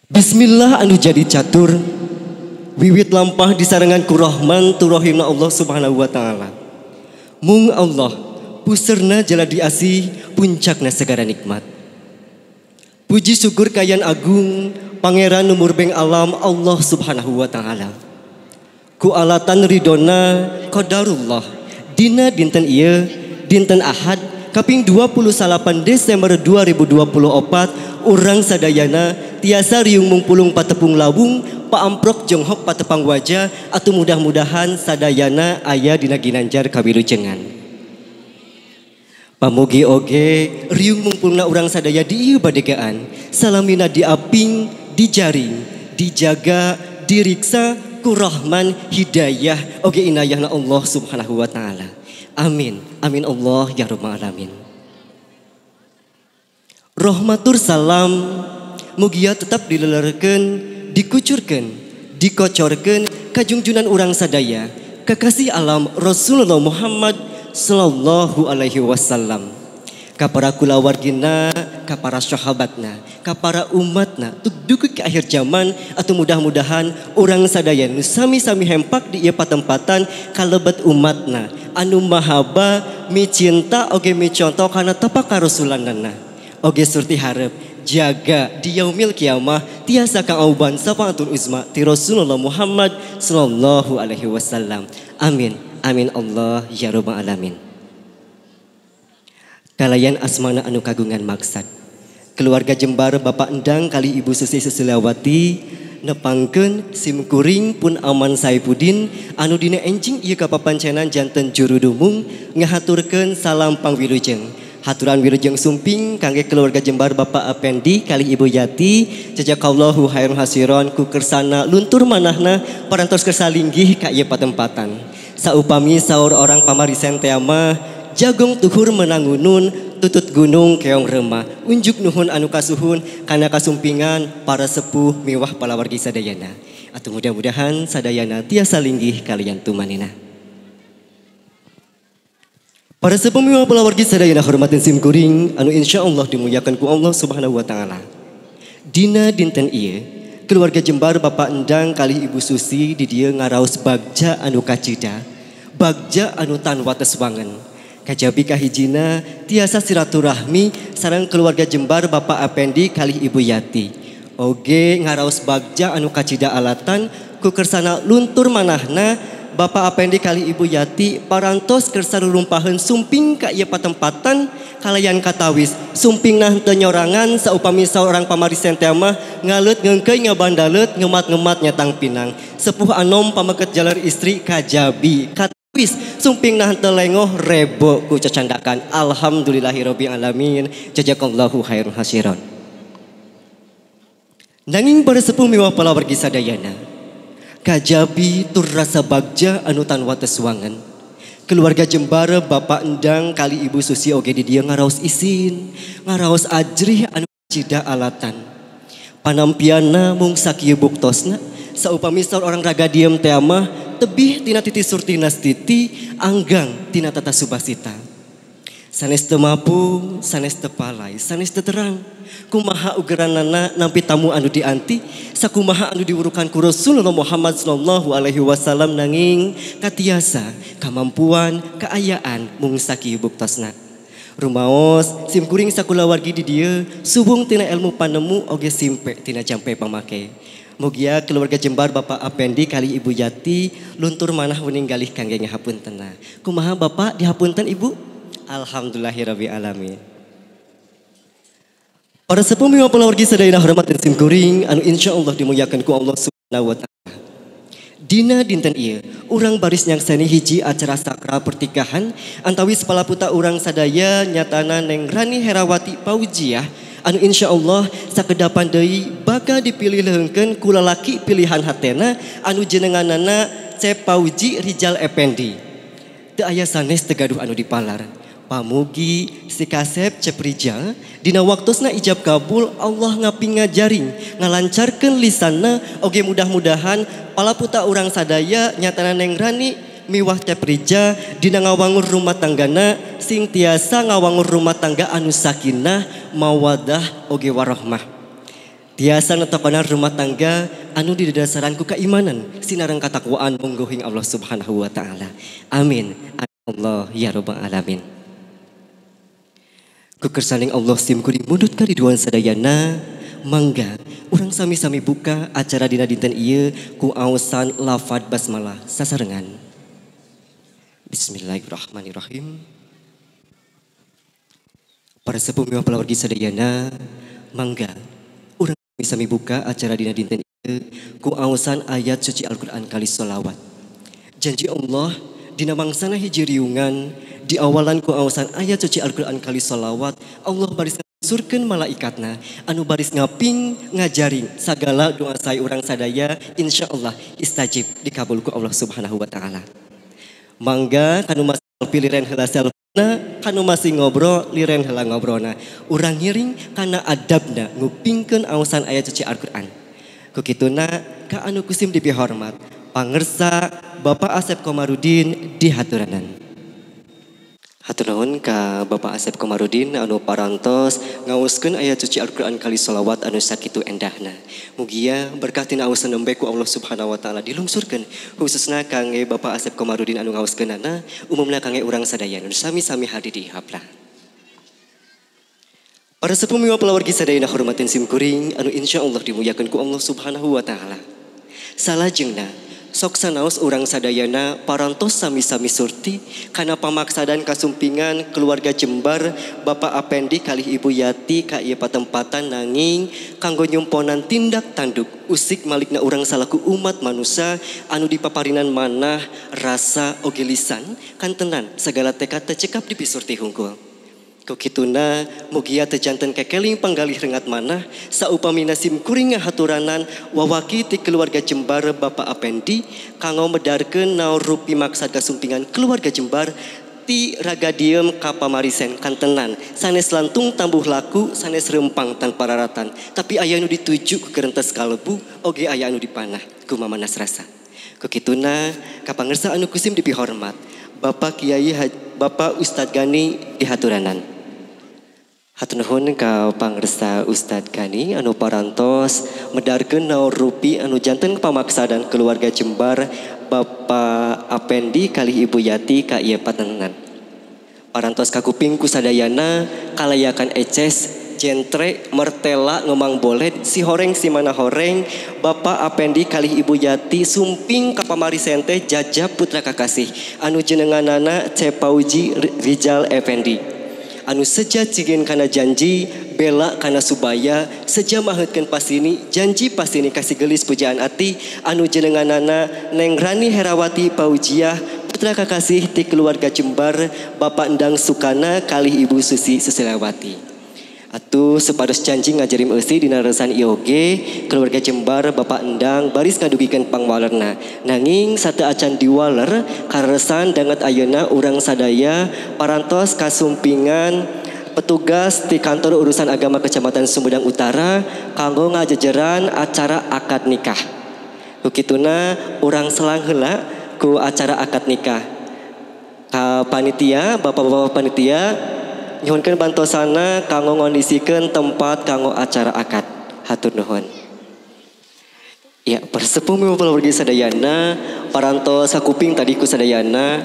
Bismillah anu jadi catur wiwit lampah disarengan ku rahman tu rahimna Allah subhanahu wa ta'ala. Mung Allah puserna jala diasih puncakna segala nikmat. Puji syukur kayan agung pangeran numur beng alam Allah subhanahu wa ta'ala. Ku alatan ridona qadarullah dina dinten ieu dinten Ahad kaping 28 Desember 2024 urang sadayana tiasa riung mungpulung patepung lawung paamprok jonghok patepang wajah atau mudah-mudahan sadayana aya dina ginanjar kawilujengan. Pamugi oge riung mungpulna urang sadaya di ieu badegaan salamina diaping dijaring dijaga diriksa ku rahman hidayah oge inayahna Allah subhanahu wa ta'ala. Amin amin Allah ya rabbal alamin. Rahmatur salam mugia tetap dileleurkeun, dikucurkeun, dikocorkeun kajungjunan urang sadaya kekasih alam Rasulullah Muhammad sallallahu alaihi wasallam. Ka para kulawargina, ka para sahabatna, ka para umatna tuk dugu ke akhir zaman atau mudah-mudahan urang sadaya nu sami-sami hempak di ieu patempatan kalebet umatna anu mahaba micinta oge micontoh kana tapak karusulanana. Oge surti harap jaga di yaumil kiamah tiasa kang auban sapaatul uzma ti Rasulullah Muhammad sallallahu alaihi wasallam. Amin amin Allah ya rabbal alamin. Kalayan asmana anu kagungan maksad keluarga Jembar Bapak Endang kali Ibu Susi Susilawati nepangkeun simkuring pun aman Saipudin anu dina enjing ieu kapapancenan janten juru dumung ngahaturkeun salam pangwilujeng. Haturan wilujeng sumping kangge keluarga Jembar Bapak Apendi kali Ibu Yati jazakallahu khairan hasiron ku kersana luntur manahna parantos kersalinggih ka ieu patempatan. Saupami saur orang pamarisen teh mah jagong tuhur menangunun tutut gunung keong remah unjuk nuhun anu kasuhun kana kasumpingan para sepuh miwah palawargi sadayana. Atuh mudah-mudahan sadayana tiasa linggih kalian tumanina. Para sepuh miwah palawargi sadayana hormatin simkuring anu insyaallah dimuliakan ku Allah subhanahu wa ta'ala. Dina dinten ieu keluarga Jembar Bapak Endang kali Ibu Susi di dieu ngaraos bagja anu kacida bagja anu tan wates wangen. Kajabi kahijina tiasa silaturahmi sareng keluarga Jembar Bapak Apendi kali Ibu Yati. Oge ngaraos bagja anu kacida alatan ku kersana luntur manahna Bapak Apendi kali Ibu Yati parantos kersarulumpaheun sumping ka ieu patempatan kalayan katawis sumpingna henteu nyorangan saupami saurang pamarisen teh mah ngaleut ngeungkeuy ngabandaleut ngemat-ngemat nyatang pinang sepuh anom pameket jalar istri kajabi wis sumping nah henteu lengoh rebo ku cacandakan. Alhamdulillahirabbil alamin jazakallahu khairan hasiron. Nanging para sepuh miwah palawargi sadayana kajabi tur rasa bagja anu tan wates wangen keluarga Jembar Bapak Endang kali Ibu Susi oge di dieu ngaraos isin ngaraos ajrih anu cida alatan panampianna mung sakieu buktosna saupami saur orang raga diem teh mah tebih tina titi surti nastiti anggang tina tata subasita. Sanes teu mampu, sanes teu palai, sanes teu terang. Kumaha ugeranana nampi tamu anu dianti, sakumaha anu diurukan ku Rasulullah Muhammad sallallahu alaihi wasallam nanging katiasa kamampuan kaayaan mung sakieu buktosna. Rumaos simkuring sakulawargi di dieu subung tina ilmu panemu oge simpe tina jampe pamake. Mugia keluarga Jembar Bapak Apendi kali Ibu Yati luntur manah meninggalih kangge ngahapuntenna. Kumaha Bapak dihapunten Ibu? Alhamdulillahirabbil alamin. Para sepuh miwah palawargi sadayana hormatin simkuring anu insyaallah dimuliakan ku Allah subhanahu wa ta'ala. Dina dinten ieu urang baris nyangsani hiji acara sakral pertikahan antawis palaputa urang sadaya nyatana Neng Rani Herawati Paujiah anu insyaallah sakedapan deui bakal dipilih leungkeun ku lalaki pilihan hatena anu jenenganana Cepauji Rijal Effendi. Teu aya sanes teu gaduh anu dipalar. Pamugi si Kasep Cep Rijal dina waktosna ijab kabul Allah ngaping ngajaring ngalancarkeun lisanna oge mudah-mudahan palaputa urang sadaya nyatana Neng Rani miwah Cep Rijal dina ngawangun rumah tanggana sing tiasa ngawangun rumah tangga anu sakinah mawadah oge warahmah. Tiasa netapanan rumah tangga anu didasarkan ku keimanan sinareng katakwaan mungguhing Allah Subhanahu wa taala. Amin. Allah ya rabbal alamin. Ku kersaning Allah sim kuring mundut kariduan sadayana mangga urang sami-sami buka acara dina dinten ieu ku aosan lafaz basmalah sasarengan. Bismillahirrahmanirrahim. Para sepuh miwah palawargi sadayana mangga urang sami buka acara dina dinten ieu ku aosan ayat suci Al-Qur'an kali sholawat. Janji Allah dina mangsana hiji riungan di awalan ku aosan ayat suci Al-Qur'an kali sholawat Allah baris surkeun malaikatna anu baris ngaping ngajaring sagala doa saya urang sadaya insyaallah istajib dikabul ku Allah Subhanahu wa taala. Mangga kanu masih pilihan heula selfna kanu masih ngobrol liren heula ngobrolna. Urang ngiring kana adabna ngupingkeun aosan ayat suci Al-Qur'an. Ku kituna ka anu kusim dipihormat pangersa Bapak Asep Komarudin dihaturanan. Hatur nuhun ka Bapak Asep Komarudin anu parantos ngaoskeun ayat suci Al-Qur'an kali sholawat anu sakitu endahna. Mugia berkah tina aosan nembe ku Allah Subhanahu wa taala dilungsurkeun khususna kangge Bapak Asep Komarudin anu ngaoskeunana umumna kangge urang sadaya anu sami-sami hadir di haplah. Para sepuh miwah palawargi sadayana hormatin sim kuring anu insyaallah dimuliakeun ku Allah Subhanahu wa taala. Salajengna sok sanaos urang sadayana parantos sami-sami surti kana pamaksadan kasumpingan keluarga Jembar Bapak Apendi kalih Ibu Yati ka ieu patempatan nanging kanggo nyumponan tindak tanduk usik malikna urang salaku umat manusia anu dipaparinan manah rasa oge lisan kantenan segala tekad teu cekap dipisurti hungkul. Kukituna mugia tejanten kekeling panggalih rengat manah saupamina sim kuring ngahaturanan wawaki ti keluarga Jembar Bapak Apendi kanggo medarkeun naon rupi maksad kasumpingan keluarga Jembar ti raga diem ka pamarisen kantenan sanes lantung tambuh laku sanes rempang tanpa raratan tapi aya anu dituju ku kerentes kalebu oge aya anu dipanah ku mamanas rasa. Kukituna ka pangersa anu kusim dipihormat Bapak Kiai Bapak Ustadz Gani dihaturanan. Hatur nuhun ka pangersa Ustadz Gani anu parantos medarkeun naon rupi anu janten pamaksadan keluarga Jembar Bapak Apendi kalih Ibu Yati ka ieu patengan. Parantos kakuping ku sadayana kalayakan eces jentre mertela ngomang bolet si horeng si mana horeng Bapak Apendi kalih Ibu Yati sumping ka pamarisen teh jajab putra kakasih anu jenenganana Cepauji Rizal Effendi. Anu seja cigen kana janji bela kana subaya seja maheutkeun pasini janji pasini kasih gelis pujaan ati anu jenenganana Neng Rani Herawati Paujiah putra kakasih ti keluarga Jembar Bapak Endang Sukana kalih Ibu Susi Susilawati. Atuh supados janji ngajarim eusi dina reusan ieu oge keluarga Jembar Bapak Endang baris ngadugikeun pangwalerna nanging sateu acan diwaler karesan danget ayeuna urang sadaya parantos kasumpingan petugas di kantor urusan agama Kecamatan Sumedang Utara kanggo ngajejeran acara akad nikah. Kukituna urang selang heula ku acara akad nikah. Ka panitia bapak-bapak panitia nyuhunkeun bantosana kanggo ngondisikeun tempat kanggo acara akad. Hatur nuhun. Ya, persepuh miwah palawargi sadayana parantos sakuping tadi ku sadayana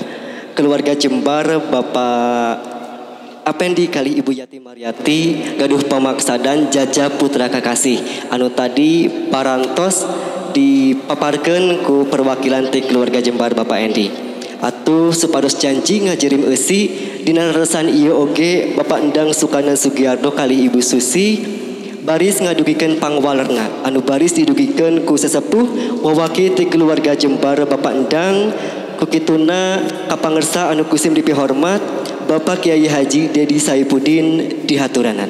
keluarga Jembar Bapak Apendi kali Ibu Yati Mariati gaduh pamaksadan jaja putra kakasih anu tadi parantos dipaparkeun ku perwakilan ti keluarga Jembar Bapak Endi. Atuh supados janji ngajirim eusi dina resan ieu oge Bapak Endang Sukana Sugiardo kali Ibu Susi baris ngadugikeun pangwalerna anu baris didugikeun ku sesepuh wawaki ti keluarga Jembar Bapak Endang kukituna kapangersa anu kusim dipihormat Bapak Kiai Haji Dedi Saipudin dihaturanan.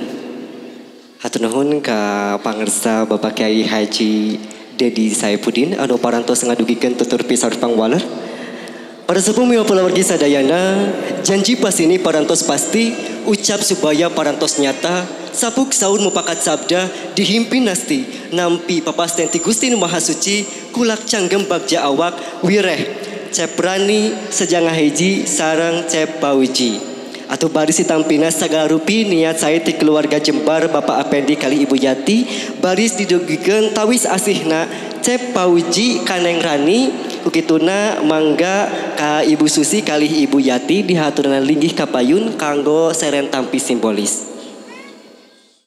Hatur nuhun ka pangersa Bapak Kiai Haji Dedi Saipudin anu parantos ngadugikeun tutur pisarus pangwaler. Para sepuh miwah palawargi sadayana janji pasini parantos pasti ucap supaya parantos nyata sapuk saur mupakat sabda dihimpin nasti nampi papasten ti Gusti Nu Maha Suci kulak canggem bagja awak wireh Ceprani sejangah hiji sareng Cep Pauji. Atau baris ditampina segala rupi niat saya ti keluarga Jembar Bapak Apendi kali Ibu Yati. Baris didugikan tawis asihna Cep Pauji Kaneng Rani. Ukituna mangga ka Ibu Susi kali Ibu Yati dihaturna linggih kapayun kanggo seren tampi simbolis.